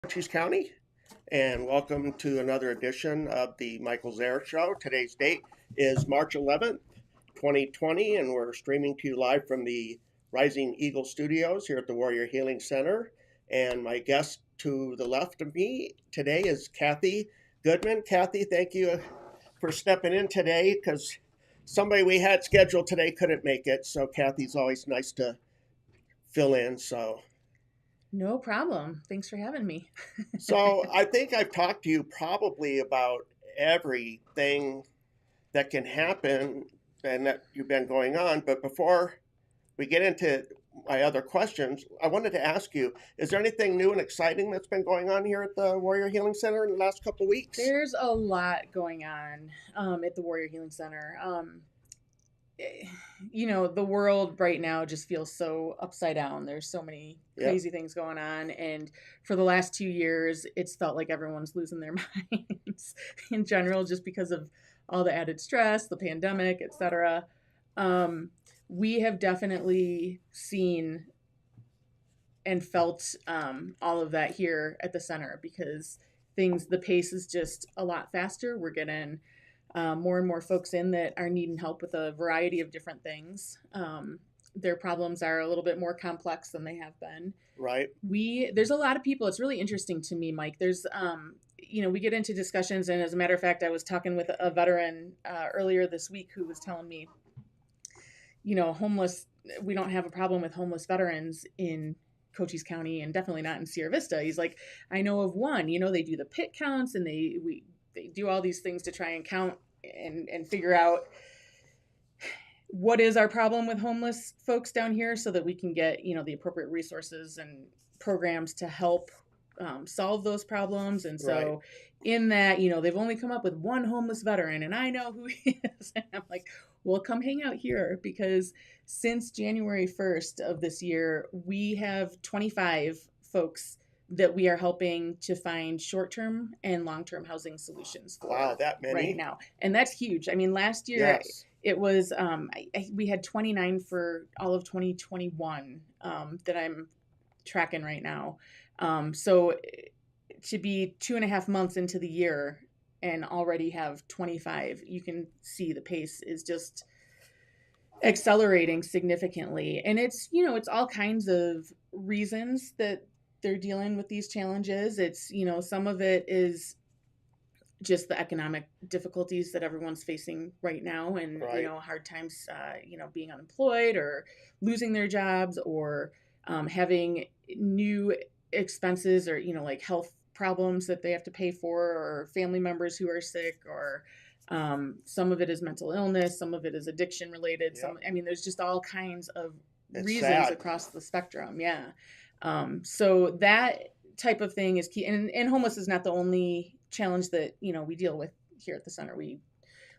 Cochise County, and welcome to another edition of the Michael Zehr Show. Today's date is March 11th, 2020, and we're streaming to you live from the Rising Eagle Studios here at the Warrior Healing Center. And my guest to the left of me today is Kathy Goodman. Kathy, thank you for stepping in today because somebody we had scheduled today couldn't make it. So Kathy's always nice to fill in. No problem. Thanks for having me. So I think I've talked to you probably about everything that can happen and that you've been going on. But before we get into my other questions, I wanted to ask you, is there anything new and exciting that's been going on here at the Warrior Healing Center in the last couple of weeks? There's a lot going on at the Warrior Healing Center. The world right now just feels so upside down. There's so many Yeah, crazy things going on. And for the last 2 years, it's felt like everyone's losing their minds in general, just because of all the added stress, the pandemic, etc. Um, we have definitely seen and felt all of that here at the center because the pace is just a lot faster. We're getting more and more folks in that are needing help with a variety of different things. Their problems are a little bit more complex than they have been. right. There's a lot of people. It's really interesting to me, Mike. We get into discussions, and as a matter of fact, I was talking with a veteran earlier this week who was telling me, homeless. We don't have a problem with homeless veterans in Cochise County, and definitely not in Sierra Vista. He's like, I know of one. They do the pit counts, and they do all these things to try and count and figure out what is our problem with homeless folks down here, so that we can get the appropriate resources and programs to help solve those problems. And Right. so in that, they've only come up with one homeless veteran, and I know who he is. And I'm like, well, come hang out here, because since January 1st of this year, we have 25 folks that we are helping to find short-term and long-term housing solutions Wow, for that right many? now. And that's huge. I mean, last year Yes. it was we had 29 for all of 2021 that I'm tracking right now. So to be 2.5 months into the year and already have 25, you can see the pace is just accelerating significantly. And it's all kinds of reasons that they're dealing with these challenges. It's, some of it is just the economic difficulties that everyone's facing right now, and Right. hard times being unemployed or losing their jobs, or having new expenses, or like health problems that they have to pay for, or family members who are sick, or some of it is mental illness, some of it is addiction related. Yep. There's just all kinds of It's reasons sad. across the spectrum. Yeah. So that type of thing is key. And homeless is not the only challenge that we deal with here at the center. We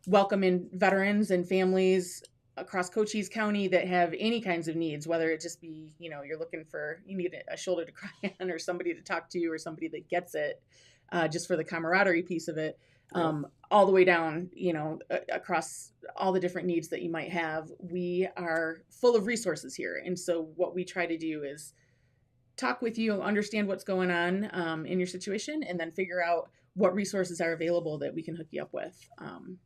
welcome in veterans and families across Cochise County that have any kinds of needs, whether it just be you need a shoulder to cry on, or somebody to talk to, or somebody that gets it, just for the camaraderie piece of it. Yep. All the way down, across all the different needs that you might have. We are full of resources here. And so what we try to do is talk with you, understand what's going on in your situation, and then figure out what resources are available that we can hook you up with.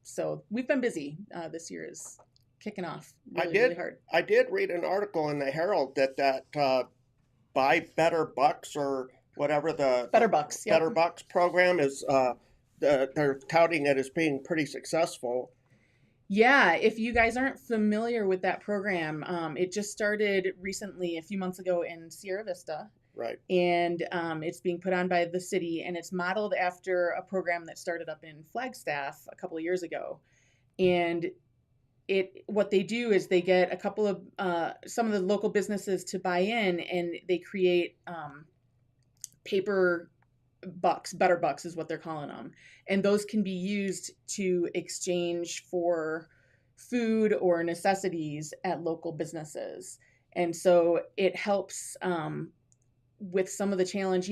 So we've been busy. This year is kicking off I really, really did. hard. I did read an article in the Herald that buy better bucks or whatever Better the bucks. Yep. better bucks program is. They're touting it as being pretty successful. Yeah, if you guys aren't familiar with that program, it just started recently, a few months ago, in Sierra Vista. Right. And it's being put on by the city, and it's modeled after a program that started up in Flagstaff a couple of years ago. And what they do is they get a couple of some of the local businesses to buy in, and they create paper bucks. Better bucks is what they're calling them, and those can be used to exchange for food or necessities at local businesses. And so it helps with some of the challenge.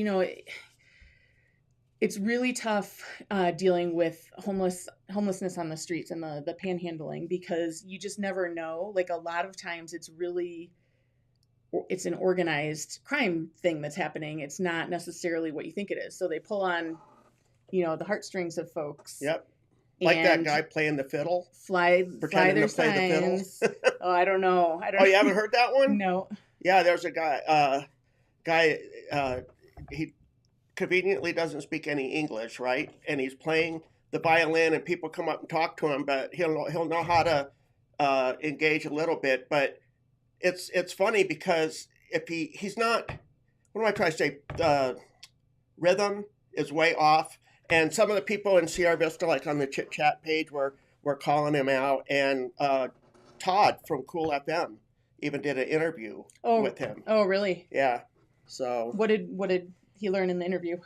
It's really tough dealing with homelessness on the streets and the panhandling, because you just never know. Like, a lot of times it's really it's an organized crime thing that's happening. It's not necessarily what you think it is. So they pull on, the heartstrings of folks. Yep. Like that And guy playing the fiddle, fly pretending their to play the fiddle. signs. Oh, I don't know. Oh, you haven't heard that one? No. Yeah, there's a guy, he conveniently doesn't speak any English, right? And he's playing the violin, and people come up and talk to him, but he'll know how to engage a little bit. But it's funny because if he's not, what am I trying to say? Rhythm is way off, and some of the people in Sierra Vista, like on the chit chat page, were calling him out, and Todd from Cool FM even did an interview with him. Oh, really? Yeah. So what did he learn in the interview?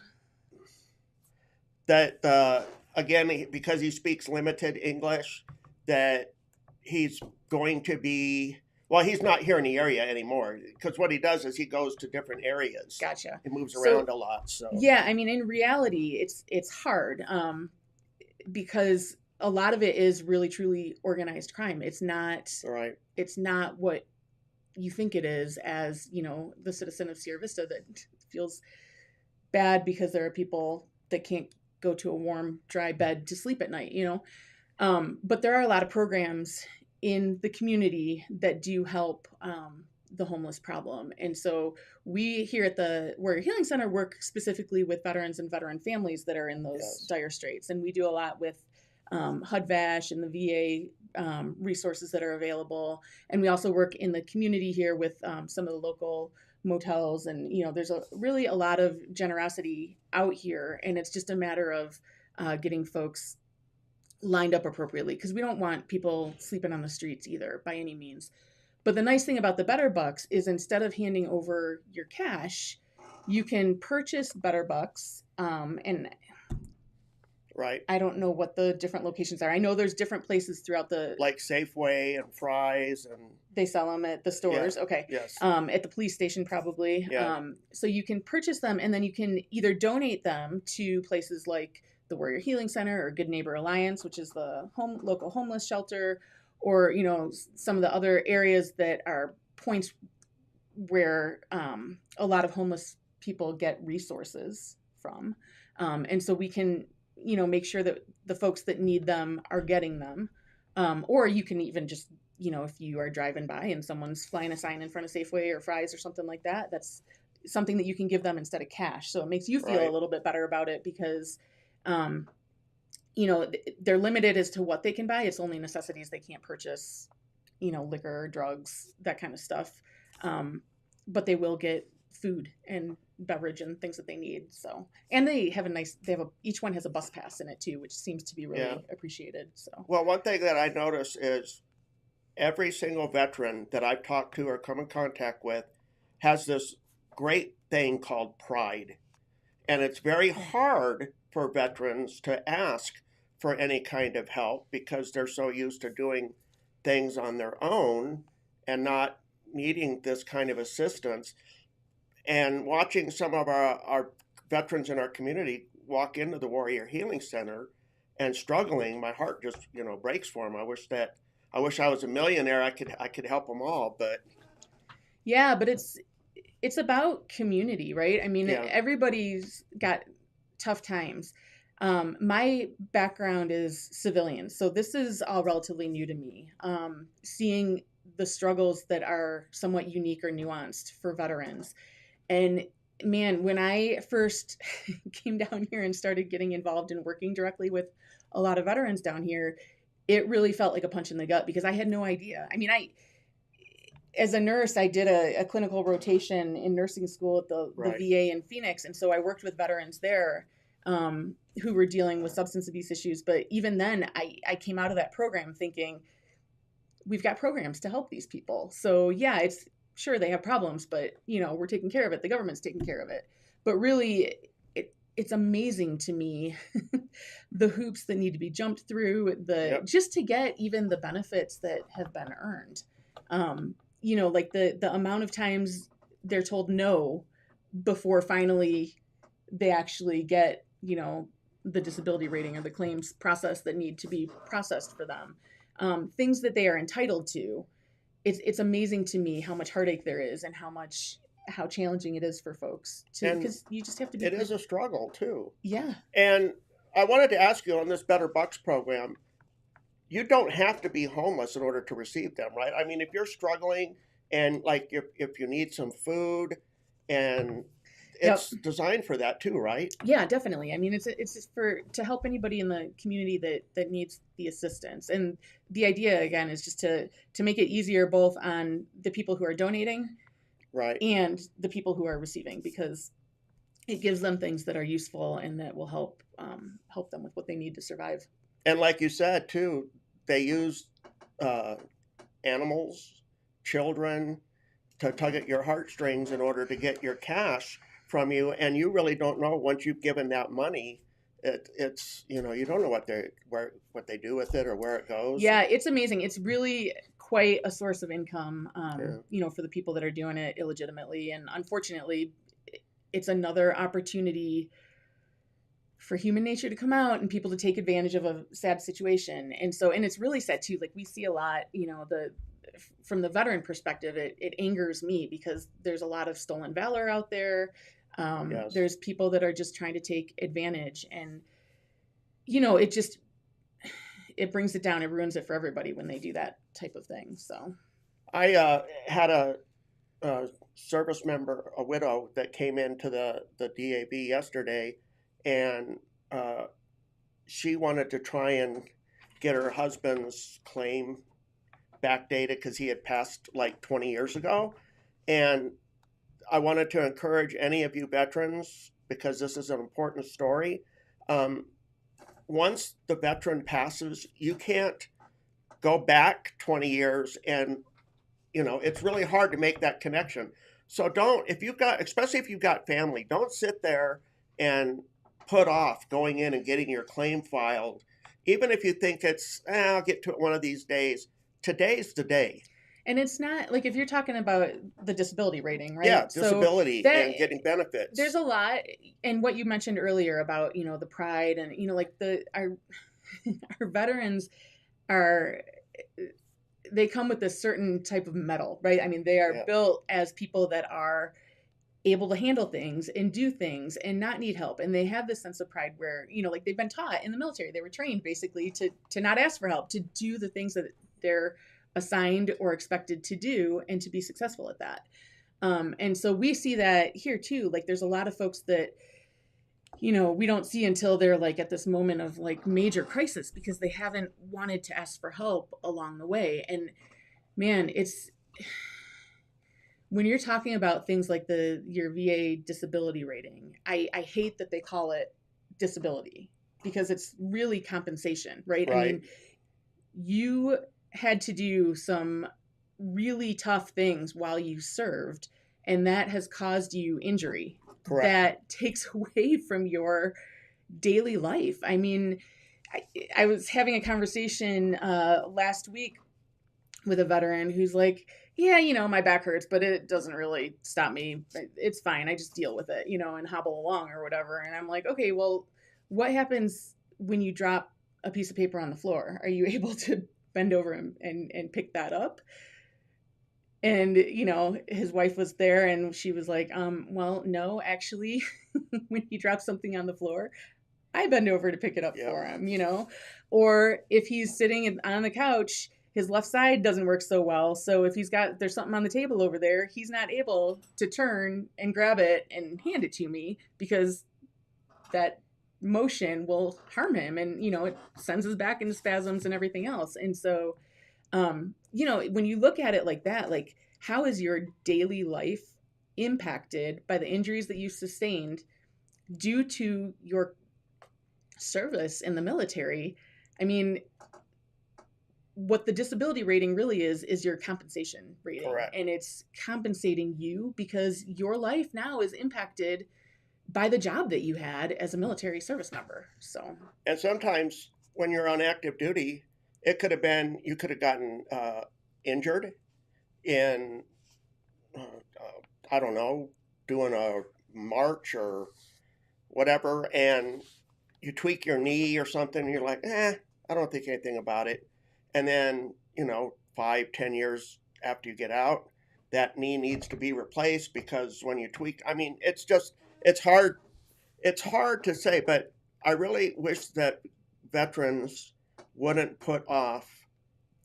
That again, because he speaks limited English, that he's going to be, well, he's not here in the area anymore, because what he does is he goes to different areas. Gotcha. He moves around a lot. So yeah, I mean, in reality, it's hard because a lot of it is really truly organized crime. It's not right. It's not what you think it is, as the citizen of Sierra Vista that feels bad because there are people that can't go to a warm, dry bed to sleep at night. But there are a lot of programs in the community that do help the homeless problem. And so we here at the Warrior Healing Center work specifically with veterans and veteran families that are in those dire straits. And we do a lot with HUD-VASH and the VA resources that are available. And we also work in the community here with some of the local motels. And, there's really a lot of generosity out here. And it's just a matter of getting folks lined up appropriately, because we don't want people sleeping on the streets either by any means. But the nice thing about the Better Bucks is instead of handing over your cash, you can purchase Better Bucks. And right. I don't know what the different locations are. I know there's different places throughout like Safeway and Fry's, and they sell them at the stores. Yeah. Okay. Yes. At the police station probably. Yeah. So you can purchase them, and then you can either donate them to places like the Warrior Healing Center or Good Neighbor Alliance, which is the local homeless shelter, or some of the other areas that are points where a lot of homeless people get resources from, and so we can make sure that the folks that need them are getting them, or you can even just if you are driving by and someone's flying a sign in front of Safeway or Fry's or something like that, that's something that you can give them instead of cash. So it makes you feel a little bit better about it, because they're limited as to what they can buy. It's only necessities. They can't purchase, liquor, drugs, that kind of stuff. But they will get food and beverage and things that they need. So, and they have each one has a bus pass in it too, which seems to be really appreciated. So, well, one thing that I notice is every single veteran that I've talked to or come in contact with has this great thing called pride. And it's very hard for veterans to ask for any kind of help because they're so used to doing things on their own and not needing this kind of assistance. And watching some of our veterans in our community walk into the Warrior Healing Center and struggling, my heart just breaks for them. I wish I was a millionaire. I could help them all, but yeah, but it's about community, right? I mean, everybody's got tough times. My background is civilian, so this is all relatively new to me. Seeing the struggles that are somewhat unique or nuanced for veterans. And man, when I first came down here and started getting involved in working directly with a lot of veterans down here, it really felt like a punch in the gut, because I had no idea. I mean, as a nurse, I did a clinical rotation in nursing school at the VA in Phoenix. And so I worked with veterans there who were dealing with substance abuse issues. But even then, I came out of that program thinking, we've got programs to help these people. So yeah, it's sure they have problems, but we're taking care of it. The government's taking care of it. But really, it's amazing to me the hoops that need to be jumped through, just to get even the benefits that have been earned. Like the amount of times they're told no before finally they actually get, the disability rating or the claims process that need to be processed for them. Things that they are entitled to. it's amazing to me how much heartache there is and how challenging it is for folks to, And because you just have to be it is a struggle too. yeah. And I wanted to ask you on this Better Bucks program, you don't have to be homeless in order to receive them, right? I mean, if you're struggling and like if you need some food, and Yep. it's designed for that too, right? Yeah, definitely. I mean, it's just for to help anybody in the community that needs the assistance. And the idea again is just to make it easier both on the people who are donating Right. and the people who are receiving, because it gives them things that are useful and that will help them with what they need to survive. And like you said too, they use uh, animals, children, to tug at your heartstrings in order to get your cash from you, and you really don't know once you've given that money. It's you don't know what they do with it or where it goes. Yeah, it's amazing. It's really quite a source of income, Yeah. for the people that are doing it illegitimately. And unfortunately, it's another opportunity for human nature to come out and people to take advantage of a sad situation. And it's really sad too. Like we see a lot, from the veteran perspective, it angers me because there's a lot of stolen valor out there. Yes. There's people that are just trying to take advantage, and it just it brings it down. It ruins it for everybody when they do that type of thing. So I had a service member, a widow, that came into the DAB yesterday, and uh, she wanted to try and get her husband's claim backdated because he had passed like 20 years ago. And I wanted to encourage any of you veterans, because this is an important story. Um, Once the veteran passes, you can't go back 20 years, and it's really hard to make that connection. So don't, if you've got, especially if you've got family, don't sit there and put off going in and getting your claim filed, even if you think I'll get to it one of these days. Today's the day. and it's not like if you're talking about the disability rating, Yeah, right? So disability that and getting there's benefits. a lot, and what you mentioned earlier about the pride, and like the our our veterans are, they come with a certain type of metal, right? I mean, they are Yeah, built as people that are able to handle things and do things and not need help, and they have this sense of pride where like they've been taught in the military, they were trained basically to not ask for help, to do the things that they're assigned or expected to do, and to be successful at that. And so we see that here too. Like there's a lot of folks that we don't see until they're like at this moment of like major crisis, because they haven't wanted to ask for help along the way. And man, it's when you're talking about things like your VA disability rating, I hate that they call it disability, because it's really compensation, right? I right. mean, you had to do some really tough things while you served, and that has caused you injury Correct. that takes away from your daily life. I mean, I was having a conversation last week with a veteran who's like, yeah, my back hurts, but it doesn't really stop me. It's fine. I just deal with it, and hobble along or whatever. And I'm like, okay, well, what happens when you drop a piece of paper on the floor? Are you able to bend over and pick that up? And, his wife was there and she was like, well, no, actually, when he drops something on the floor, I bend over to pick it up Yep. for him. Or if he's sitting on the couch, his left side doesn't work so well. So if there's something on the table over there, he's not able to turn and grab it and hand it to me, because that motion will harm him, and it sends his back into spasms and everything else. And so when you look at it like that, like how is your daily life impacted by the injuries that you sustained due to your service in the military? I mean, what the disability rating really is your compensation rating. Correct. And it's compensating you because your life now is impacted by the job that you had as a military service member. So, And sometimes when you're on active duty, it could have been you could have gotten injured in I don't know, doing a march or whatever, and you tweak your knee or something, and you're like, I don't think anything about it. And then 5, 10 years after you get out. That knee needs to be replaced because when you tweak, I mean, it's hard. It's hard to say, but I really wish that veterans wouldn't put off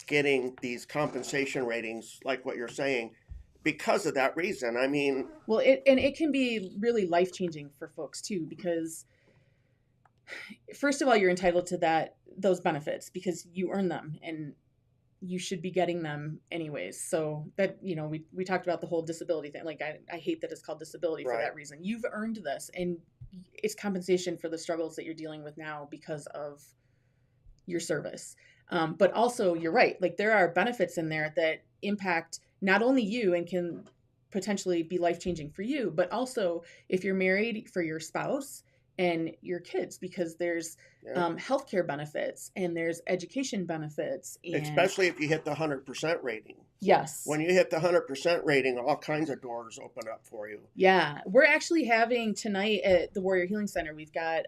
getting these compensation ratings like what you're saying because of that reason. I mean, Well, it can be really life-changing for folks too, because first of all, you're entitled to those benefits because you earn them and you should be getting them anyways. So that, we talked about the whole disability thing. Like, I hate that it's called disability for right, that reason. You've earned this, and it's compensation for the struggles that you're dealing with now because of your service. But also, you're right. Like, there are benefits in there that impact not only you and can potentially be life-changing for you, but also if you're married, for your spouse and your kids, because there's yeah. healthcare benefits and there's education benefits. And Especially if you hit the 100% rating. yes, When you hit the 100% rating, all kinds of doors open up for you. yeah, we're actually having tonight at the Warrior Healing Center, we've got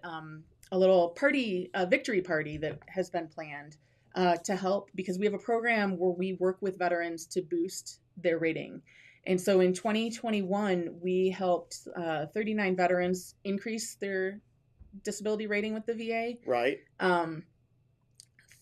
a little party, a victory party that has been planned to help, because we have a program where we work with veterans to boost their rating. And so in 2021, we helped 39 veterans increase their disability rating with the VA. Right.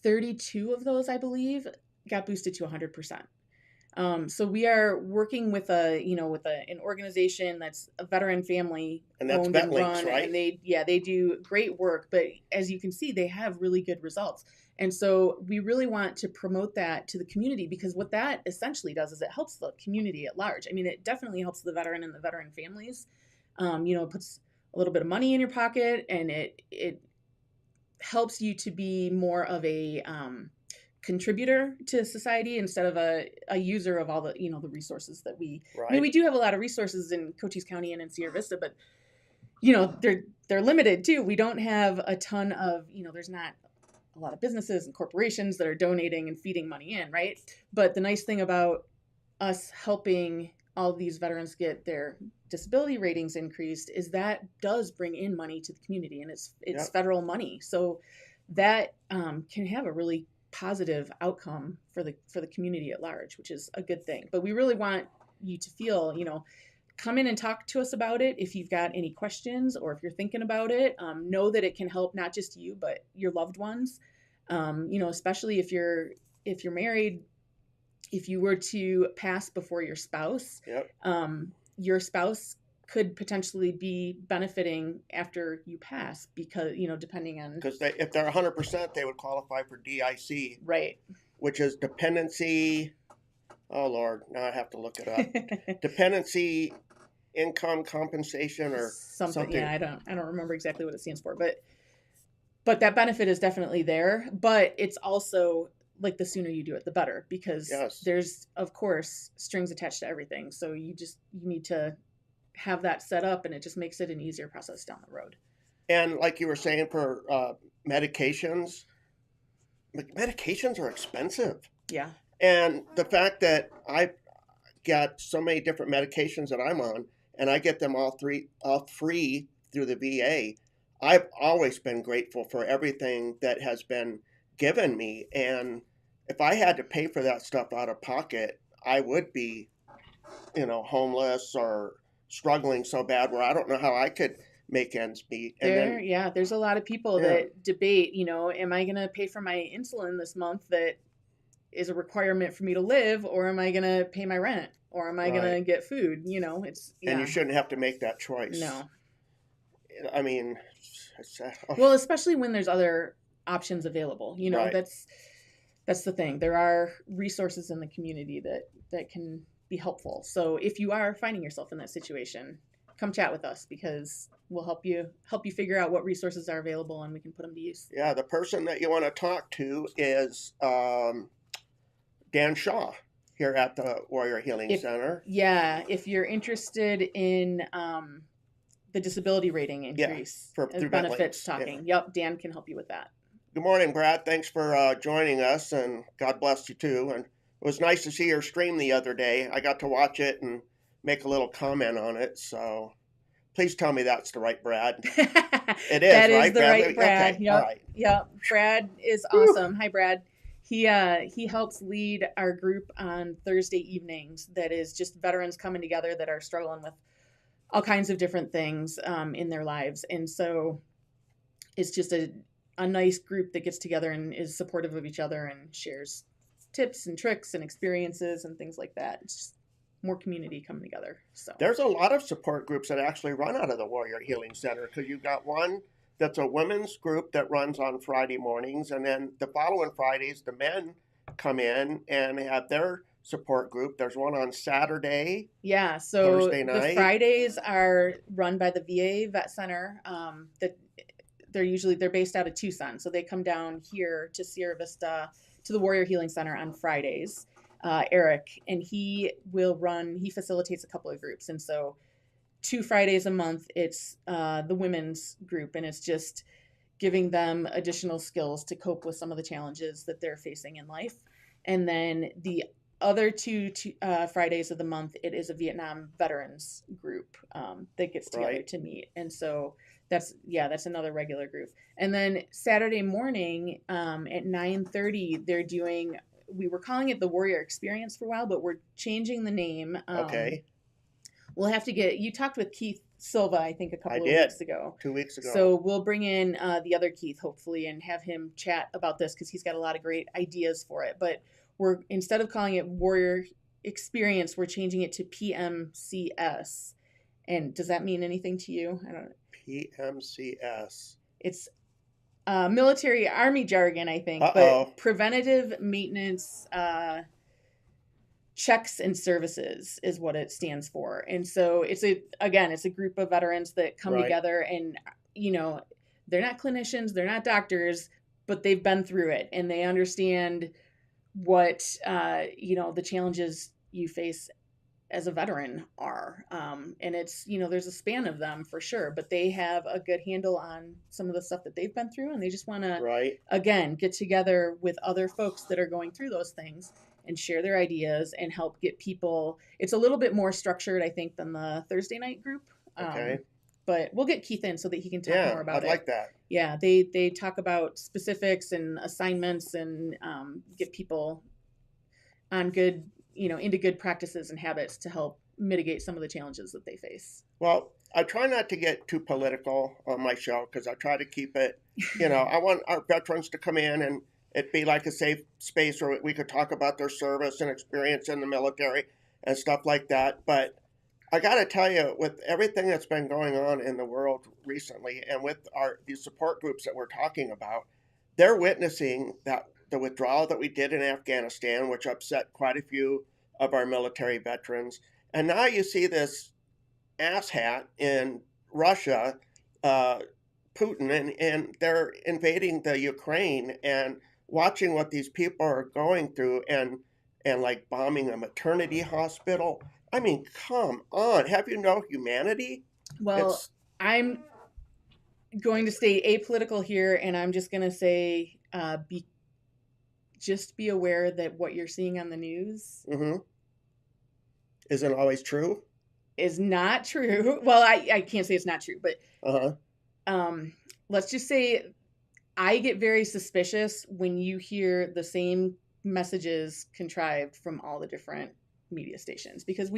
32 of those, I believe, got boosted to 100%. So we are working with an organization that's a veteran family And that's owned and VetLinks, run, right? and they do great work. But as you can see, they have really good results. And so we really want to promote that to the community, because what that essentially does is it helps the community at large. I mean, it definitely helps the veteran and the veteran families. It puts a little bit of money in your pocket, and it helps you to be more of a contributor to society instead of a user of all the the resources that right. I mean, we do have a lot of resources in Cochise County and in Sierra Vista, but they're limited too. We don't have a ton of there's not a lot of businesses and corporations that are donating and feeding money in, right? But the nice thing about us helping all these veterans get their disability ratings increased is that does bring in money to the community, and it's Yep. federal money, so that can have a really positive outcome for the community at large, which is a good thing. But we really want you to feel, come in and talk to us about it if you've got any questions, or if you're thinking about it. Know that it can help not just you but your loved ones. Especially if you're married, if you were to pass before your spouse, Yep. Your spouse could potentially be benefiting after you pass, because depending on, Because if they're 100%, they would qualify for DIC, right, which is dependency. Oh Lord, now I have to look it up. Dependency income compensation or something. Yeah, I don't remember exactly what it stands for, but that benefit is definitely there. But it's also like, the sooner you do it, the better, because Yes. there's, of course, strings attached to everything. So you need to have that set up, and it just makes it an easier process down the road. And like you were saying, for medications are expensive. Yeah. And the fact that I've got so many different medications that I'm on, and I get them all free through the VA, I've always been grateful for everything that has been given me. And if I had to pay for that stuff out of pocket, I would be, homeless or struggling so bad where I don't know how I could make ends meet. And there's a lot of people that debate, am I going to pay for my insulin this month that is a requirement for me to live, or am I going to pay my rent, or am I going to get food? It's and you shouldn't have to make that choice. No. I mean, well, especially when there's other options available. Right. That's the thing. There are resources in the community that can be helpful. So if you are finding yourself in that situation, come chat with us, because we'll help you figure out what resources are available, and we can put them to use. Yeah, the person that you want to talk to is Dan Shaw here at the Warrior Healing Center. Yeah, if you're interested in the disability rating increase, through benefits VetLinks. talking. Yep, Dan can help you with that. Good morning, Brad. Thanks for joining us, and God bless you too. And it was nice to see your stream the other day. I got to watch it and make a little comment on it. So please tell me that's the right Brad. It is, that right? Is the right Brad. Okay. Yep. All right. Yep. Brad is awesome. Hi, Brad. he helps lead our group on Thursday evenings. That is just veterans coming together that are struggling with all kinds of different things in their lives, and so it's just a nice group that gets together and is supportive of each other and shares tips and tricks and experiences and things like that. It's just more community coming together. So There's a lot of support groups that actually run out of the Warrior Healing Center, because you've got one that's a women's group that runs on Friday mornings, and then the following Fridays, the men come in and have their support group. There's one on Saturday, yeah, so Thursday the night. Fridays are run by the VA Vet Center. That they're based out of Tucson, so they come down here to Sierra Vista to the Warrior Healing Center on Fridays. Eric, and he facilitates a couple of groups, and so 2 Fridays a month it's the women's group, and it's just giving them additional skills to cope with some of the challenges that they're facing in life. And then the other two Fridays of the month, it is a Vietnam veterans group that gets together Right. to meet. And so that's another regular group. And then Saturday morning at 9:30, they're doing. We were calling it the Warrior Experience for a while, but we're changing the name. Okay. We'll have to you talked with Keith Silva, I think, a I couple of did weeks ago. 2 weeks ago. So we'll bring in the other Keith, hopefully, and have him chat about this because he's got a lot of great ideas for it. But we're, instead of calling it Warrior Experience, we're changing it to PMCS. And does that mean anything to you? I don't know. PMCS. It's military Army jargon, I think, but preventative maintenance checks and services is what it stands for. And so it's a group of veterans that come Right. together, and they're not clinicians, they're not doctors, but they've been through it and they understand what the challenges you face as a veteran are. And it's, there's a span of them for sure, but they have a good handle on some of the stuff that they've been through, and they just want to, Right. again, get together with other folks that are going through those things and share their ideas and help get people. It's a little bit more structured, I think, than the Thursday night group. Okay. But we'll get Keith in so that he can talk more about I'd it. like that. Yeah, they talk about specifics and assignments and get people on good, into good practices and habits to help mitigate some of the challenges that they face. Well, I try not to get too political on my show because I try to keep it, I want our veterans to come in and it be like a safe space where we could talk about their service and experience in the military and stuff like that. But I got to tell you, with everything that's been going on in the world recently and with these support groups that we're talking about, they're witnessing that the withdrawal that we did in Afghanistan, which upset quite a few of our military veterans. And now you see this asshat in Russia, Putin, and they're invading the Ukraine and watching what these people are going through and like bombing a maternity hospital. I mean, come on. Have you no humanity? Well, I'm going to stay apolitical here, and I'm just going to say just be aware that what you're seeing on the news isn't always true. Is not true. Well, I can't say it's not true, but let's just say I get very suspicious when you hear the same messages contrived from all the different media stations, because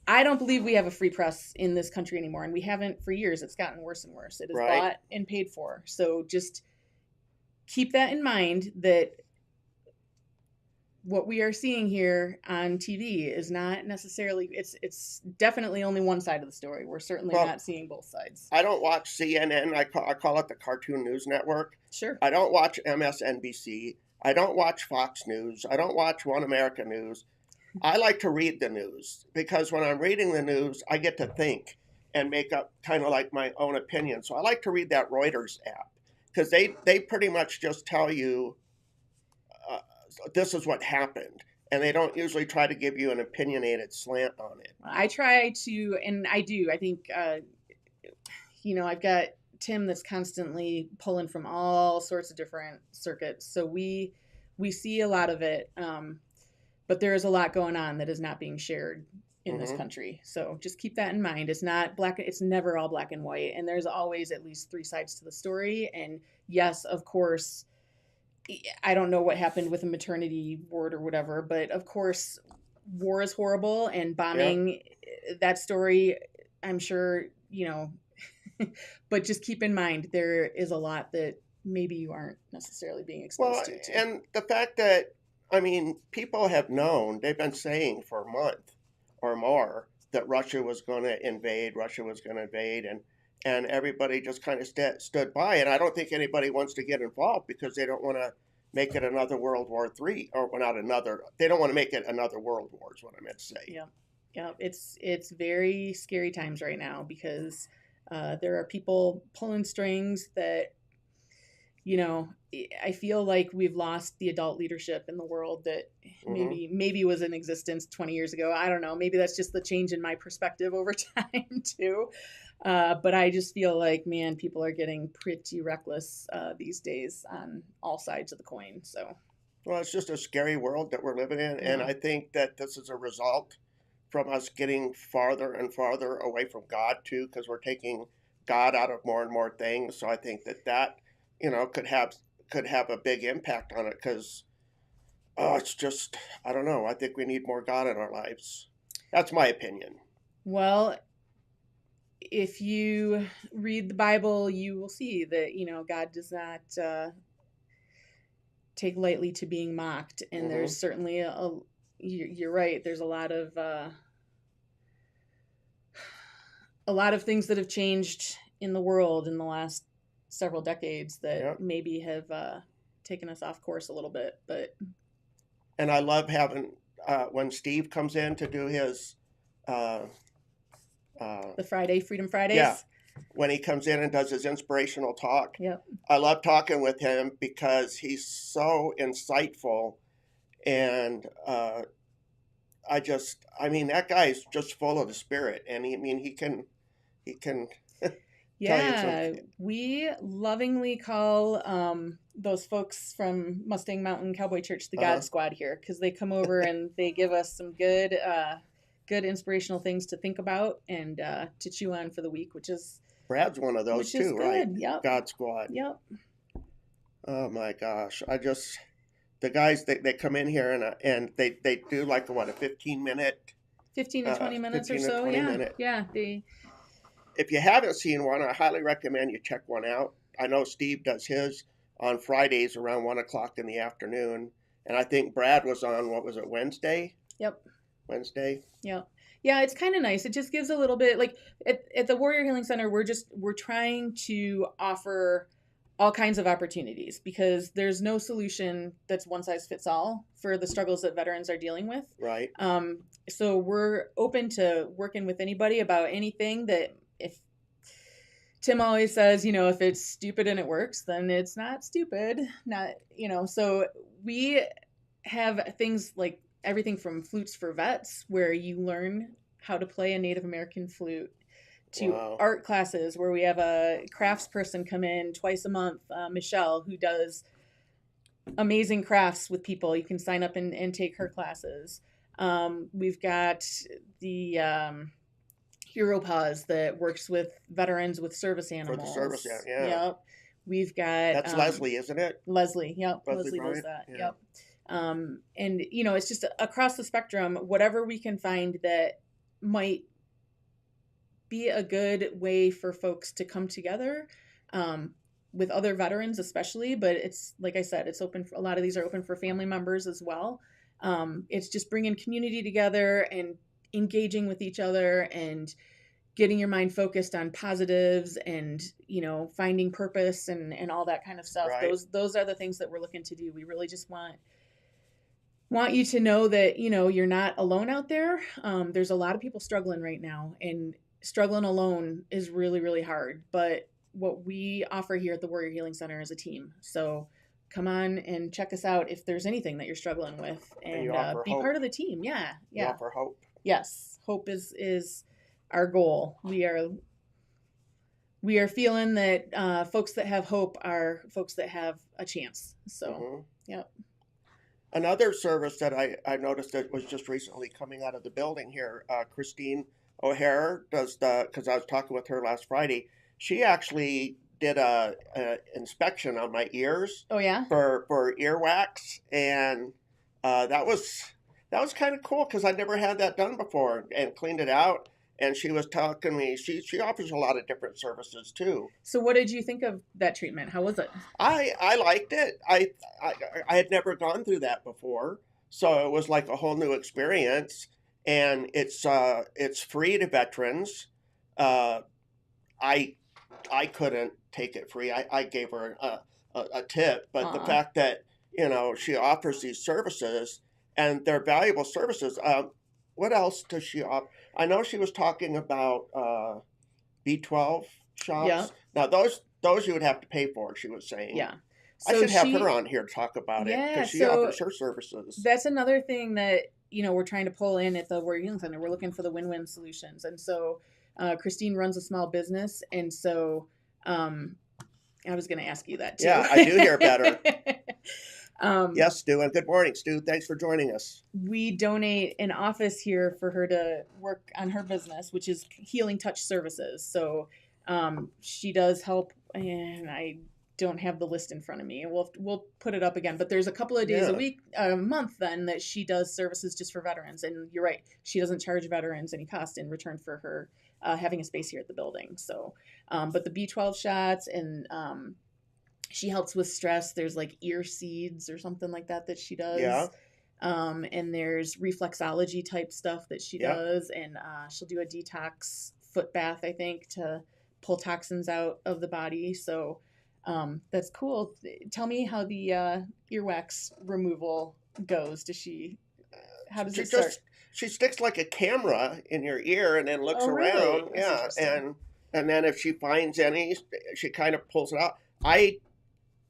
I don't believe we have a free press in this country anymore, and we haven't for years. It's gotten worse and worse. It is bought and paid for. So just keep that in mind, that what we are seeing here on TV is not necessarily, it's definitely only one side of the story. We're certainly not seeing both sides. I don't watch CNN. I call it the Cartoon News Network. Sure. I don't watch MSNBC. I don't watch Fox News. I don't watch One America News. I like to read the news, because when I'm reading the news, I get to think and make up kind of like my own opinion. So I like to read that Reuters app, because they pretty much just tell you this is what happened. And they don't usually try to give you an opinionated slant on it. I try to, and I do. I think, I've got Tim that's constantly pulling from all sorts of different circuits. So we see a lot of it. But there is a lot going on that is not being shared in this country. So just keep that in mind. It's not it's never all black and white. And there's always at least three sides to the story. And yes, of course, I don't know what happened with a maternity ward or whatever, but of course, war is horrible and Yeah. bombing. That story, I'm sure, but just keep in mind there is a lot that maybe you aren't necessarily being Well, exposed to too. and the fact that, I mean, people have known, they've been saying for a month or more that Russia was going to invade, and everybody just kind of stood by. And I don't think anybody wants to get involved because they don't want to make it another World War III, or well, not another, they don't want to make it another World War, is what I meant to say. Yeah, yeah, it's very scary times right now because there are people pulling strings that I feel like we've lost the adult leadership in the world that Hmm. maybe was in existence 20 years ago. I don't know. Maybe that's just the change in my perspective over time too. But I just feel like, man, people are getting pretty reckless these days on all sides of the coin. So Well, it's just a scary world that we're living in. And yeah, I think that this is a result from us getting farther and farther away from God, too, because we're taking God out of more and more things. So I think that could have a big impact on it because it's just, I don't know. I think we need more God in our lives. That's my opinion. well, if you read the Bible, you will see that God does not take lightly to being mocked, and Hmm. there's certainly you're right. There's a lot of things that have changed in the world in the last several decades that Yeah. maybe have taken us off course a little bit. But And I love having, when Steve comes in to do his, uh, uh, the Freedom yeah, Fridays. when he comes in and does his inspirational talk. Yep. I love talking with him because he's so insightful, and I mean, that guy's just full of the spirit, and I mean, he can tell you some. Yeah, we lovingly call those folks from Mustang Mountain Cowboy Church the Uh, God Squad here because they come over and they give us some good inspirational things to think about and to chew on for the week, Brad's one of those which is too, right? good. Yep, God Squad. yep. Oh my gosh, the guys they come in here and they do like what, a 15 minute, 15 to 20 minutes or 15 to so. 20 Yeah, minute. yeah. They If you haven't seen one, I highly recommend you check one out. I know Steve does his on Fridays around 1 o'clock in the afternoon, and I think Brad was on, what was it, Wednesday? Yep. Wednesday. Yep. Yeah, it's kind of nice. It just gives a little bit like at the Warrior Healing Center, we're trying to offer all kinds of opportunities because there's no solution that's one size fits all for the struggles that veterans are dealing with. Right. So we're open to working with anybody about anything that if Tim always says, if it's stupid and it works, then it's not stupid. Not, so we have things like everything from flutes for vets, where you learn how to play a Native American flute, to Wow. art classes where we have a crafts person come in twice a month, Michelle, who does amazing crafts with people. You can sign up and take her classes. We've got the Hero Pause that works with veterans with service For the service, yeah, animals. yeah. Yep. We've got That's Leslie, isn't it? Leslie. Yep. Leslie Leslie does Bryant. that. Yeah. Yep. And it's just across the spectrum, whatever we can find that might be a good way for folks to come together with other veterans, especially. But it's like I said, it's open. A lot of these are open for family members as well. It's just bringing community together and engaging with each other and getting your mind focused on positives and finding purpose and all that kind of stuff. Right. Those are the things that we're looking to do. We really just want you to know that you're not alone out there. There's a lot of people struggling right now, and struggling alone is really, really hard. But what we offer here at the Warrior Healing Center is a team. So come on and check us out if there's anything that you're struggling with, And you and offer be part hope. of the team. Yeah, You yeah, offer hope. yes. Hope is our goal. We are feeling that folks that have hope are folks that have a chance. So, Hmm. yep. Another service that I noticed that was just recently coming out of the building here, Christine O'Hare does because I was talking with her last Friday. She actually did a inspection on my ears Oh yeah. for earwax, and that was kind of cool because I never had that done before, and cleaned it out. And she was talking to me. She offers a lot of different services too. So what did you think of that treatment? How was it? I liked it. I I had never gone through that before, so it was like a whole new experience. And it's free to veterans. Uh, I I couldn't take it free. I gave her a tip, but the Aw. fact that she offers these services and they're valuable services. What else does she offer? I know she was talking about B12 Yeah. shots. Now those you would have to pay for. She was saying. Yeah. I So should have her she on here to talk about it yeah, because she so offers her services. that's another thing that, we're trying to pull in at the Warrior Healing Center. We're looking for the win-win solutions. And so Christine runs a small business, and so um I was going to ask you that too. Yeah, I do hear better. um, Yes, Stu, and good morning, Stu. Thanks for joining us. we donate an office here for her to work on her business, which is Healing Touch Services. So she does help, and I don't have the list in front of me. We'll put it up again. But there's a couple of days a Yeah, week, a month, then that she does services just for veterans. And you're right, she doesn't charge veterans any cost in return for her having a space here at the building. So, but the B12 shots and she helps with stress. There's like ear seeds or something like that she yeah, does. And there's reflexology type stuff that she yeah. does. And she'll do a detox foot bath, I think, to pull toxins out of the body. So that's cool. Tell me how the earwax removal goes. How does She it start? just she sticks like a camera in your ear and then looks Oh, really? around. That's Yeah, interesting. and then if she finds any, she kind of pulls it out. I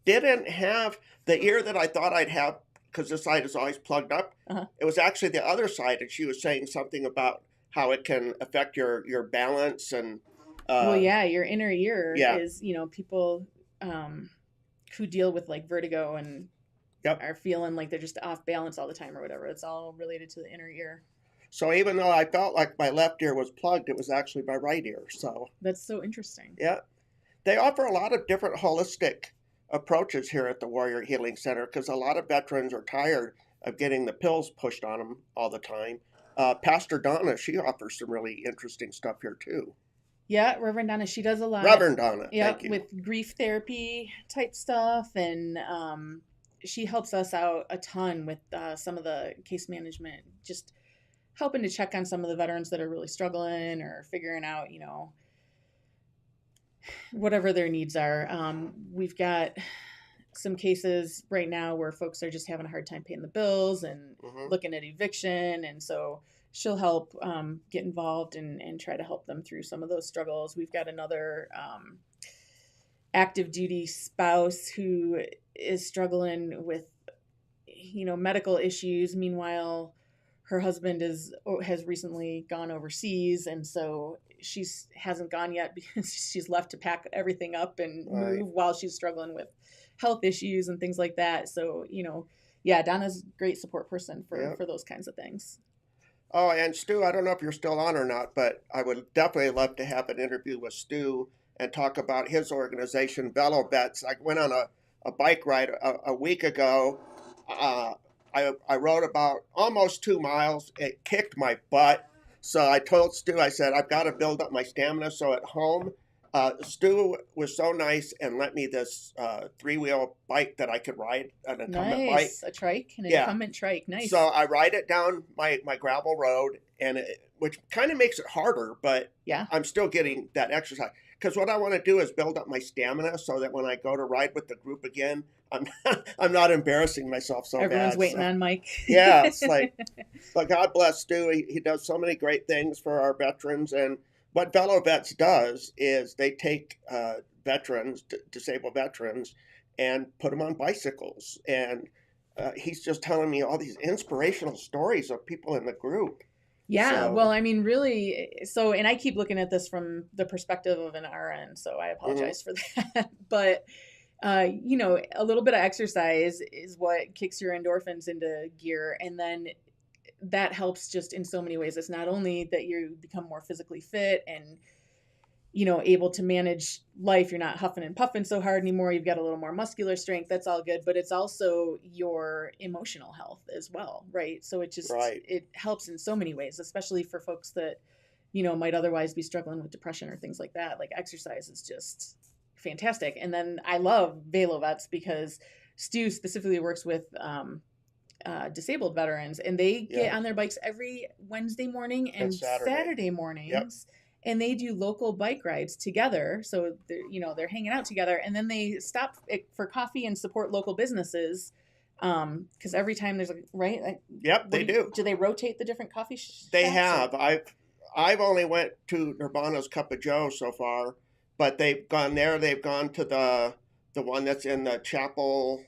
didn't have the ear that I thought I'd have because this side is always plugged up. Uh-huh. It was actually the other side, and she was saying something about how it can affect your balance and Well, uh, yeah, your inner ear yeah, is, people um, who deal with like vertigo and yep. are feeling like they're just off balance all the time or whatever. It's all related to the inner ear. So even though I felt like my left ear was plugged, it was actually my right ear. So That's so interesting. yeah, they offer a lot of different holistic approaches here at the Warrior Healing Center because a lot of veterans are tired of getting the pills pushed on them all the time. Pastor Donna, she offers some really interesting stuff here too. Yeah, Reverend Donna, she does a lot. Reverend Donna, Yeah, thank you. with grief therapy type stuff, and she helps us out a ton with some of the case management, just helping to check on some of the veterans that are really struggling or figuring out, whatever their needs are. We've got some cases right now where folks are just having a hard time paying the bills and Hmm. looking at eviction, and so she'll help get involved and try to help them through some of those struggles. We've got another active duty spouse who is struggling with medical issues. Meanwhile, her husband has recently gone overseas, and so she's hasn't gone yet because she's left to pack everything up and Right. move while she's struggling with health issues and things like that. So yeah, Donna's a great support person Yeah. for those kinds of things. Oh, and Stu, I don't know if you're still on or not, but I would definitely love to have an interview with Stu and talk about his organization, Velo Vets. I went on a bike ride a week ago. Uh, I rode about almost 2 miles. It kicked my butt. So I told Stu, I said, I've got to build up my stamina. So at home, Stu was so nice and lent me this three-wheel bike that I could ride, an incumbent bike. Nice, a trike, an Yeah. incumbent trike. Nice. So I ride it down my gravel road, and which kind of makes it harder, but Yeah, I'm still getting that exercise. Because what I want to do is build up my stamina so that when I go to ride with the group again, I'm I'm not embarrassing myself so everyone's bad. waiting So, on Mike. yeah, it's like, but God bless Stu. He does so many great things for our veterans. And what Velo Vets does is they take veterans, disabled veterans, and put them on bicycles. And he's just telling me all these inspirational stories of people in the group. Yeah, So, well, I mean, really, so, and I keep looking at this from the perspective of an RN, so I mhm, apologize for that. But, a little bit of exercise is what kicks your endorphins into gear. And then that helps just in so many ways. It's not only that you become more physically fit and, able to manage life. You're not huffing and puffing so hard anymore. You've got a little more muscular strength. That's all good. But it's also your emotional health as well, right? So Right. it helps in so many ways, especially for folks that, might otherwise be struggling with depression or things like that. Like exercise is just fantastic. And then I love Velovets because Stu specifically works with disabled veterans, and they get Yes. on their bikes every Wednesday morning And and Saturday. Saturday Yep. mornings, and they do local bike rides together. So they're hanging out together, and then they stop for coffee and support local businesses. Because every time there's Yep, they do. Do they rotate the different coffee shops? They have. I've only went to Nirvana's Cup of Joe so far, but they've gone there. They've gone to the one that's in the chapel,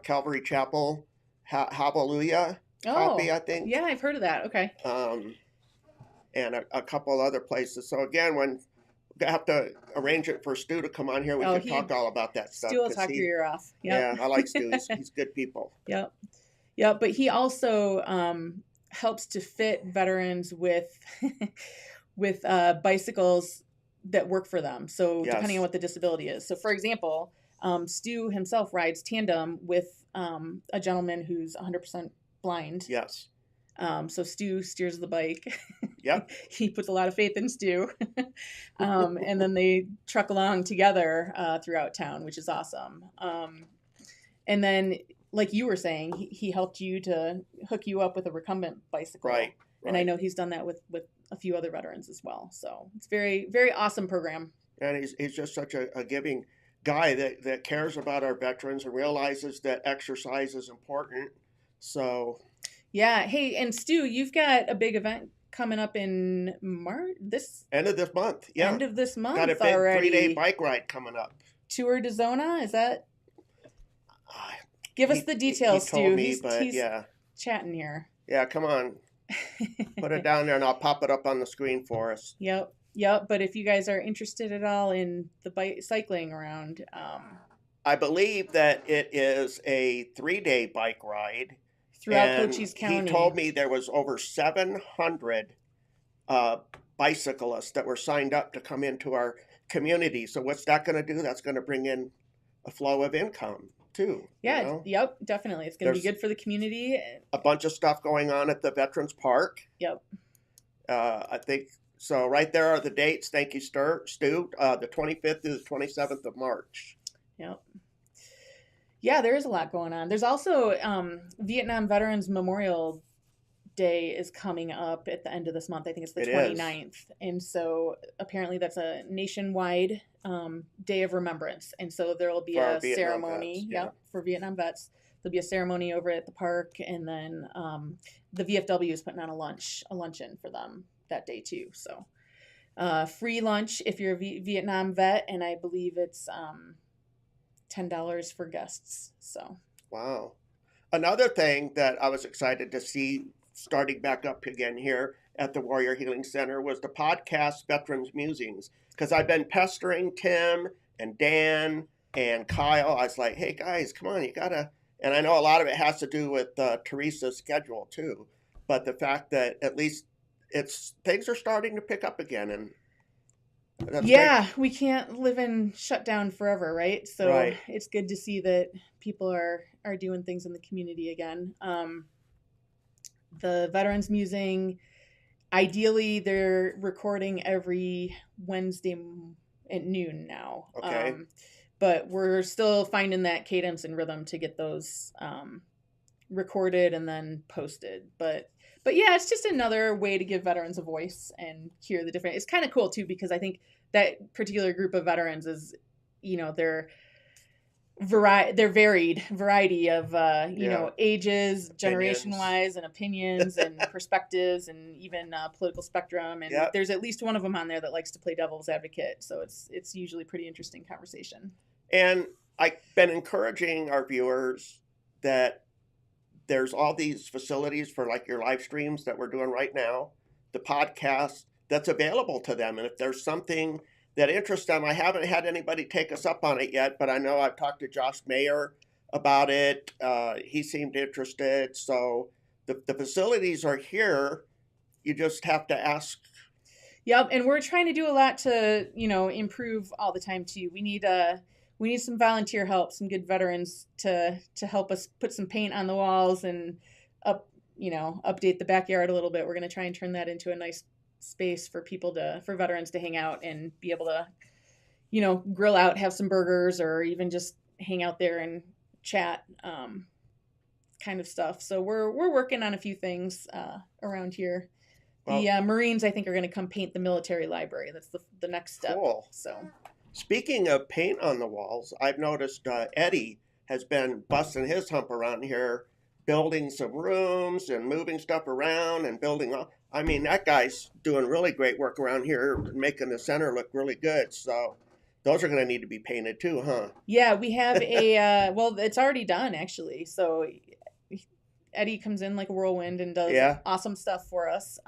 Calvary Chapel, Hallelujah Coffee, Oh, I think, yeah, I've heard of that. Okay. and a couple other places. So again, when we have to arrange it for Stu to come on here, we can talk all about that stuff. Stu will talk your ear off. Yep. Yeah, I like Stu. He's good people. Yep. Yep. But he also helps to fit veterans with with bicycles that work for them. So depending on what the disability is. So for example, Stu himself rides tandem with a gentleman who's 100% blind. Yes. So Stu steers the bike. Yep. He puts a lot of faith in Stu. And then they truck along together throughout town, which is awesome. And then, like you were saying, he helped you to hook you up with a recumbent bicycle. Right. And I know he's done that with a few other veterans as well. So it's very, very awesome program. And he's just such a giving guy that cares about our veterans and realizes that exercise is important. So yeah. Hey, and Stu, you've got a big event coming up in March. End of this month. Yeah. End of this month. Got a big already. 3-day bike ride coming up. Tour de Zona, is that? Give us the details, Stu. He told me, he's yeah. Chatting here. Yeah, come on. Put it down there and I'll pop it up on the screen for us. Yep. But if you guys are interested at all in the cycling around, I believe that it is a 3-day bike ride throughout Cochise County. He told me there was over 700 bicyclists that were signed up to come into our community. So what's that going to do? That's going to bring in a flow of income too. Yeah. Yep. Definitely. It's going to be good for the community. A bunch of stuff going on at the Veterans Park. Yep. I think so. Right there are the dates. Thank you, Stu. The 25th to the 27th of March. Yep. Yeah, there is a lot going on. There's also Vietnam Veterans Memorial Day is coming up at the end of this month. I think it's the 29th. And so apparently that's a nationwide day of remembrance. And so there will be a ceremony for Vietnam vets. There'll be a ceremony over at the park. And then the VFW is putting on a luncheon for them that day too. So free lunch if you're a Vietnam vet. And I believe it's $10 for guests. So wow. Another thing that I was excited to see starting back up again here at the Warrior Healing Center was the podcast Veterans Musings, because I've been pestering Tim and Dan and Kyle. I was like, hey guys, come on, you gotta, and I know a lot of it has to do with Teresa's schedule too, but the fact that at least things are starting to pick up again, and great. We can't live in shutdown forever, right? So It's good to see that people are doing things in the community again. The Veterans Musing, ideally they're recording every Wednesday at noon now. Okay. But we're still finding that cadence and rhythm to get those recorded and then posted. But yeah, it's just another way to give veterans a voice and hear the different. It's kind of cool too, because I think that particular group of veterans is, they're variety of ages, generation wise, and opinions and perspectives, and even political spectrum. And there's at least one of them on there that likes to play devil's advocate. So it's usually pretty interesting conversation. And I've been encouraging our viewers that there's all these facilities for like your live streams that we're doing right now, the podcast that's available to them. And if there's something that interests them, I haven't had anybody take us up on it yet, but I know I've talked to Josh Mayer about it. He seemed interested. So the facilities are here. You just have to ask Yep, and we're trying to do a lot to, improve all the time too. We need some volunteer help, some good veterans to help us put some paint on the walls and up, update the backyard a little bit. We're going to try and turn that into a nice space for for veterans to hang out and be able to, grill out, have some burgers, or even just hang out there and chat, kind of stuff. So we're working on a few things around here. Well, The Marines, I think, are going to come paint the military library. That's the next step. cool. So, Speaking of paint on the walls, I've noticed Eddie has been busting his hump around here, building some rooms and moving stuff around and building. I mean, that guy's doing really great work around here, making the center look really good. So those are going to need to be painted too, huh? yeah, we have well, it's already done actually. So Eddie comes in like a whirlwind and does Yeah. awesome stuff for us.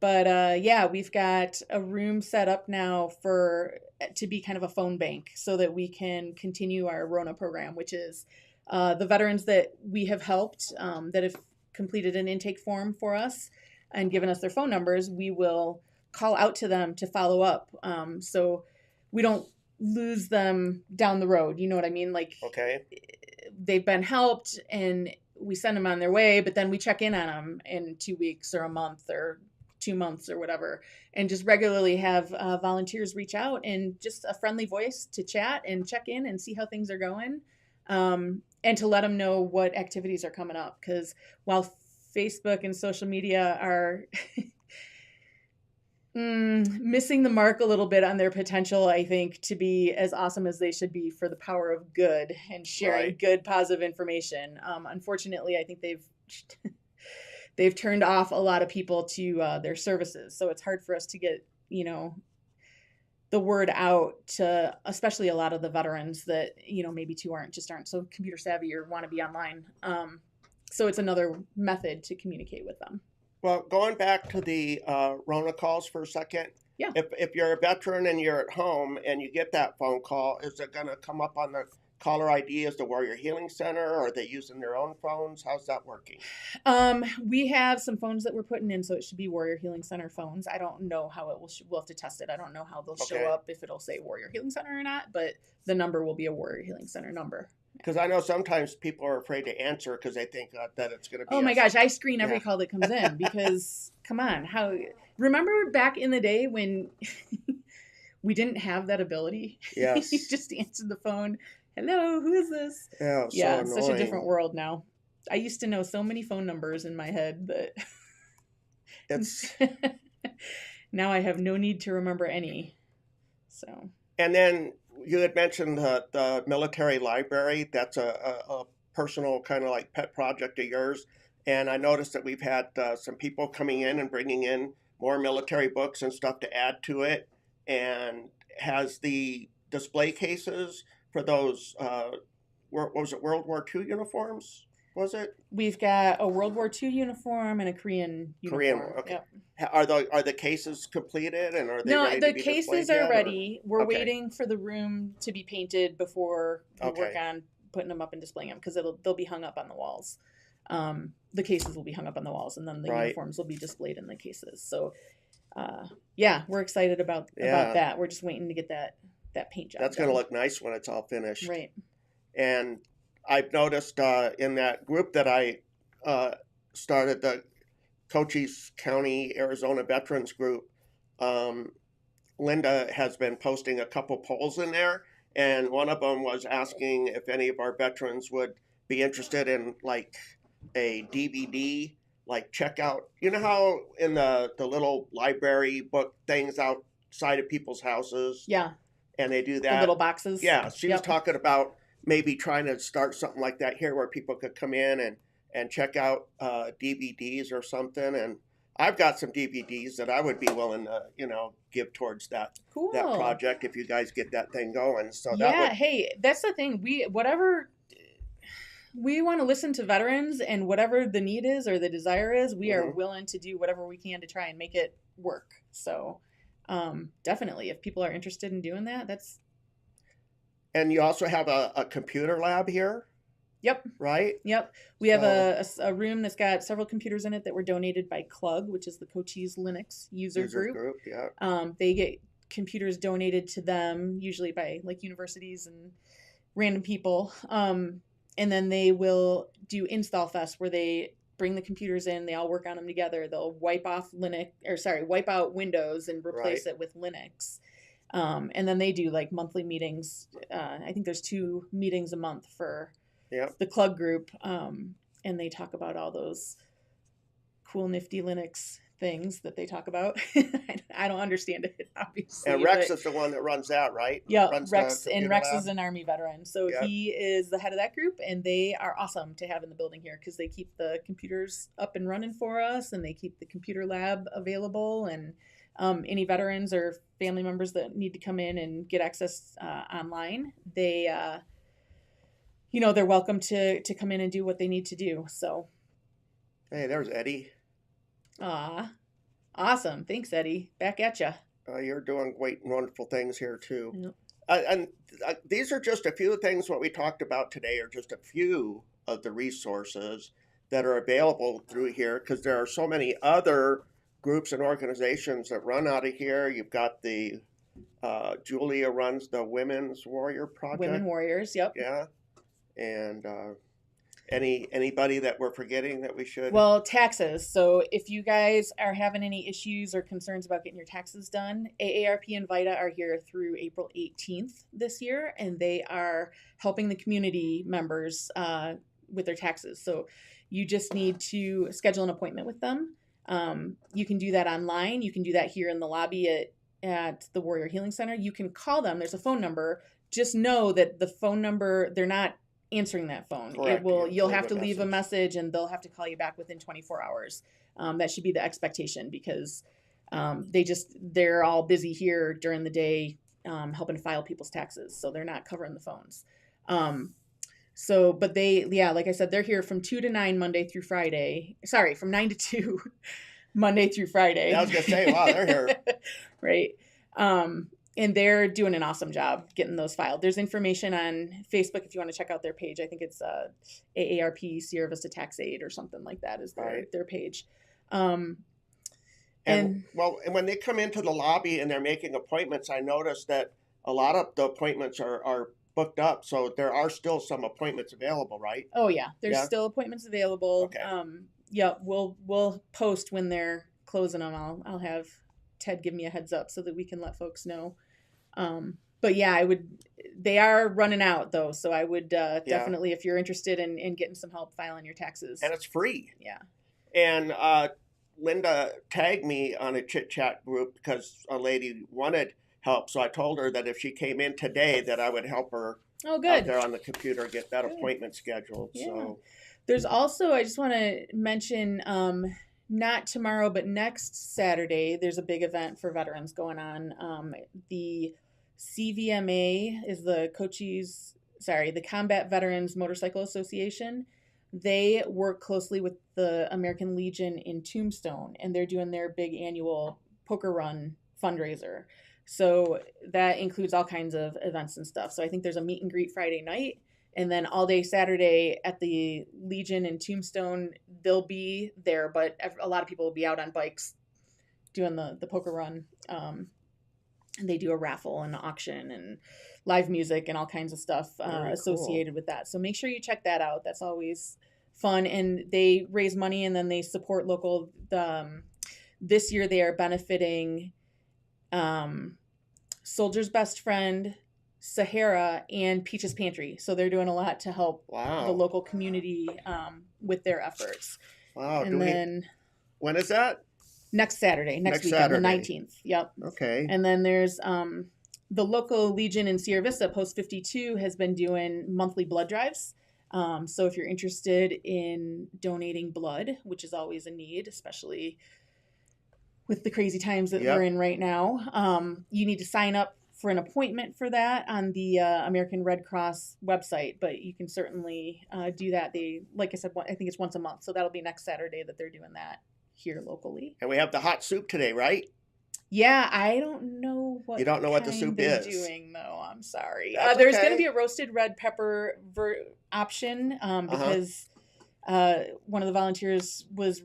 But yeah, we've got a room set up now to be kind of a phone bank so that we can continue our Rona program, which is the veterans that we have helped that have completed an intake form for us and given us their phone numbers. We will call out to them to follow up, so we don't lose them down the road. You know what I mean? Like, Okay. they've been helped and we send them on their way, but then we check in on them in 2 weeks or a month or 2 months or whatever, and just regularly have volunteers reach out and just a friendly voice to chat and check in and see how things are going, and to let them know what activities are coming up. Because while Facebook and social media are missing the mark a little bit on their potential, I think, to be as awesome as they should be for the power of good and sharing Right. good, positive information. Unfortunately, I think they've turned off a lot of people to their services. So it's hard for us to get, the word out to, especially a lot of the veterans that, maybe aren't so computer savvy or want to be online. So it's another method to communicate with them. Well, going back to the Rona calls for a second. Yeah. If you're a veteran and you're at home and you get that phone call, is it going to come up on the caller ID as the Warrior Healing Center, or are they using their own phones? How's that working? We have some phones that we're putting in, so it should be Warrior Healing Center phones. I don't know how it will. We'll have to test it. I don't know how they'll show up, if it'll say Warrior Healing Center or not, but the number will be a Warrior Healing Center number. Because I know sometimes people are afraid to answer because they think that it's going to be. Oh my gosh, I screen every call that comes in because come on, remember back in the day when we didn't have that ability? Yes. You just answered the phone. Hello, who is this? Yeah, it's such a different world now. I used to know so many phone numbers in my head that it's now I have no need to remember any. So. And then you had mentioned the military library. That's a personal kind of like pet project of yours. And I noticed that we've had some people coming in and bringing in more military books and stuff to add to it. And has the display cases for those, what was it, World War II uniforms? Was it? We've got a World War II uniform and a Korean uniform. Okay. Yep. Are the cases completed and are they ready to be displayed? No, the cases are ready. Or? We're waiting for the room to be painted before we work on putting them up and displaying them, because they'll be hung up on the walls. The cases will be hung up on the walls, and then the uniforms will be displayed in the cases. So, yeah, we're excited about that. We're just waiting to get that paint job. That's going to look nice when it's all finished. Right. And I've noticed in that group that I started, the Cochise County, Arizona Veterans Group, Linda has been posting a couple polls in there. And one of them was asking if any of our veterans would be interested in like a DVD, like checkout. You know how in the little library book things outside of people's houses? Yeah. And they do that. The little boxes. Yeah. She was talking about maybe trying to start something like that here where people could come in and check out DVDs or something. And I've got some DVDs that I would be willing to, give towards that project if you guys get that thing going. So hey, that's the thing. We want to listen to veterans, and whatever the need is or the desire is, we are willing to do whatever we can to try and make it work. So definitely, if people are interested in doing that, that's. And you also have a computer lab here? Yep. right? Yep. We have So, a room that's got several computers in it that were donated by Clug, which is the Cochise Linux user users group. group, yeah. They get computers donated to them, usually by like universities and random people. And then they will do Install Fest where they bring the computers in, they all work on them together. They'll wipe out Windows and Right. replace it with Linux. And then they do like monthly meetings. I think there's 2 meetings a month for Yep. the Club group, and they talk about all those cool, nifty Linux things that they talk about. I don't understand it, obviously. And Rex but is the one that runs that, right? yeah, Runs the Rex computer Rex lab. is an Army veteran, so Yep. he is the head of that group, and they are awesome to have in the building here because they keep the computers up and running for us, and they keep the computer lab available, and any veterans or family members that need to come in and get access online, they're welcome to come in and do what they need to do. So, Hey, there's Eddie. awesome. Thanks, Eddie. Back at ya. You're doing great and wonderful things here too. Yep. And these are just a few things. What we talked about today are just a few of the resources that are available through here, because there are so many other groups and organizations that run out of here. You've got the Julia runs the Women's Warrior Project. Women Warriors, yep. Yeah. And anybody that we're forgetting that we should? Well, taxes. So if you guys are having any issues or concerns about getting your taxes done, AARP and VITA are here through April 18th this year, and they are helping the community members with their taxes. So you just need to schedule an appointment with them. You can do that online. You can do that here in the lobby at the Warrior Healing Center. You can call them. There's a phone number. Just know that the phone number, they're not answering that phone. Correct. You'll have to leave a message, and they'll have to call you back within 24 hours. That should be the expectation, because they're all busy here during the day helping file people's taxes, so they're not covering the phones. But like I said, they're here from 2 to 9 Monday through Friday. Sorry, from 9 to 2 Monday through Friday. Yeah, I was gonna say, wow, they're here. Right. And they're doing an awesome job getting those filed. There's information on Facebook if you want to check out their page. I think it's AARP Sierra Vista Tax Aid or something like that is their page. And when they come into the lobby and they're making appointments, I noticed that a lot of the appointments are booked up. So there are still some appointments available, right? Oh yeah, there's still appointments available. Okay. Yeah, we'll post when they're closing them. I'll have Ted give me a heads up so that we can let folks know. But yeah, they are running out though. So I would definitely, if you're interested in getting some help filing your taxes. And it's free. Yeah. And Linda tagged me on a chit chat group because a lady wanted help. So I told her that if she came in today, that I would help her out there on the computer, get that appointment scheduled. Yeah. So there's also, I just want to mention, not tomorrow, but next Saturday, there's a big event for veterans going on. The CVMA is the Combat Veterans Motorcycle Association. They work closely with the American Legion in Tombstone, and they're doing their big annual poker run fundraiser. So that includes all kinds of events and stuff. So I think there's a meet and greet Friday night, and then all day Saturday at the Legion in Tombstone, they'll be there, but a lot of people will be out on bikes doing the poker run. And they do a raffle and an auction and live music and all kinds of stuff associated with that. So make sure you check that out. That's always fun. And they raise money and then they support local. This year they are benefiting Soldier's Best Friend, Sahara, and Peach's Pantry. So they're doing a lot to help the local community with their efforts. Wow. And when is that? Next Saturday, next weekend, the 19th. Yep. Okay. And then there's the local Legion in Sierra Vista, Post 52, has been doing monthly blood drives. So if you're interested in donating blood, which is always a need, especially with the crazy times that we're in right now, you need to sign up for an appointment for that on the American Red Cross website. But you can certainly do that. Like I said, I think it's once a month. So that'll be next Saturday that they're doing that here locally. And we have the hot soup today, right? Yeah, I don't know You what don't know what the kind soup they're is. doing though. I'm sorry. That's There's going to okay. be a roasted red pepper option Uh-huh. because one of the volunteers was,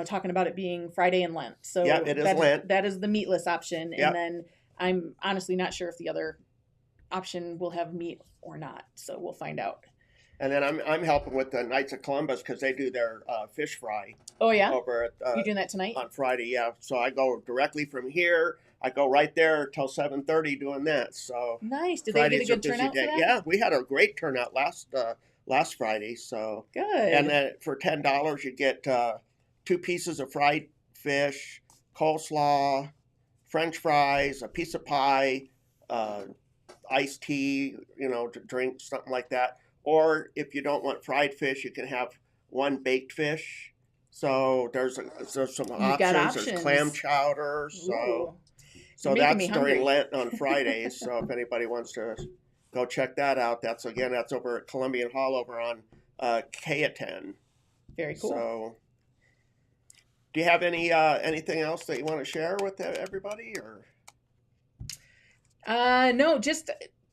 talking about it being Friday in Lent. Yep, So it is Lent. that is the meatless option, and Yep. then I'm honestly not sure if the other option will have meat or not. So we'll find out. And then I'm helping with the Knights of Columbus because they do their fish fry Oh yeah, over at you doing that tonight? on Friday. Yeah, so I go directly from here. I go right there till 7:30 doing that. So Nice. Did they get a Friday's a good busy turnout for day. that? Yeah, we had a great turnout last Friday. So and Good. then for $10 you get 2 pieces of fried fish, coleslaw, French fries, a piece of pie, uh, iced tea, to drink something like that. Or if you don't want fried fish, you can have one baked fish. So there's some You've got options. There's clam options. chowder. Ooh, So you're making me that's during hungry. Lent on Fridays. So if anybody wants to go check that out, that's over at Columbian Hall over on K10. Very cool. So do you have anything else that you want to share with everybody or? No, just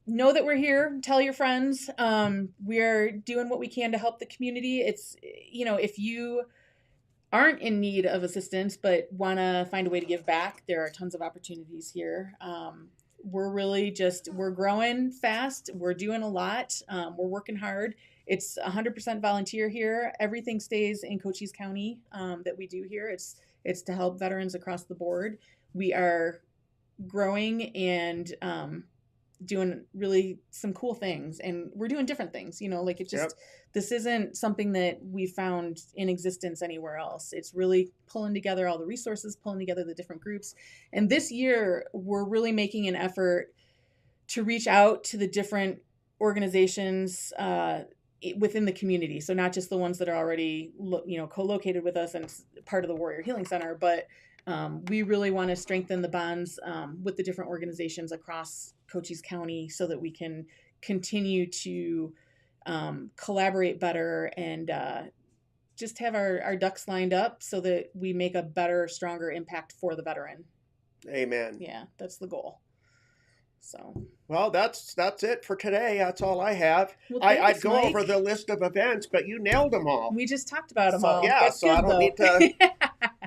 know that we're here. Tell your friends. We're doing what we can to help the community. It's, if you aren't in need of assistance but want to find a way to give back, there are tons of opportunities here. We're growing fast. We're doing a lot. We're working hard. It's 100% volunteer here. Everything stays in Cochise County that we do here. It's to help veterans across the board. We are growing and doing really some cool things, and we're doing different things, like it just Yep. This isn't something that we found in existence anywhere else. It's really pulling together all the resources, pulling together the different groups. And this year we're really making an effort to reach out to the different organizations within the community. So not just the ones that are already co-located with us and part of the Warrior Healing Center, but we really want to strengthen the bonds with the different organizations across Cochise County so that we can continue to collaborate better and just have our ducks lined up so that we make a better, stronger impact for the veteran. Amen. Yeah, that's the goal. So, well, that's it for today. That's all I have. well, I'd thanks, go Mike. over the list of events, but you nailed them all. We just talked about them So all. yeah, That's so good, I don't though. need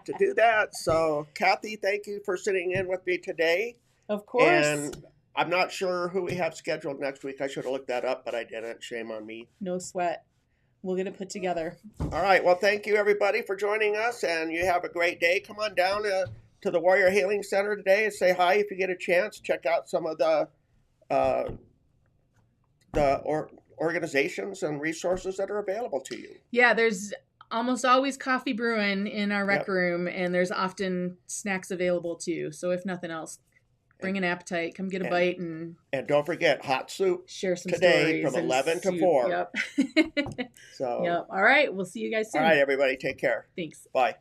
to do that. So Kathy, thank you for sitting in with me today. Of course. And I'm not sure who we have scheduled next week. I should have looked that up, but I didn't. Shame on me. No sweat. We'll get it put together. All right. Well, thank you everybody for joining us, and you have a great day. Come on down to the Warrior Healing Center today and say hi if you get a chance. Check out some of the organizations and resources that are available to you. Yeah, there's almost always coffee brewing in our rec room, and there's often snacks available too. So if nothing else, bring an appetite, come get a bite, and don't forget hot soup share some today stories from 11 to soup. 4. Yep. So yep. All right, we'll see you guys soon. All right, everybody, take care. Thanks. Bye.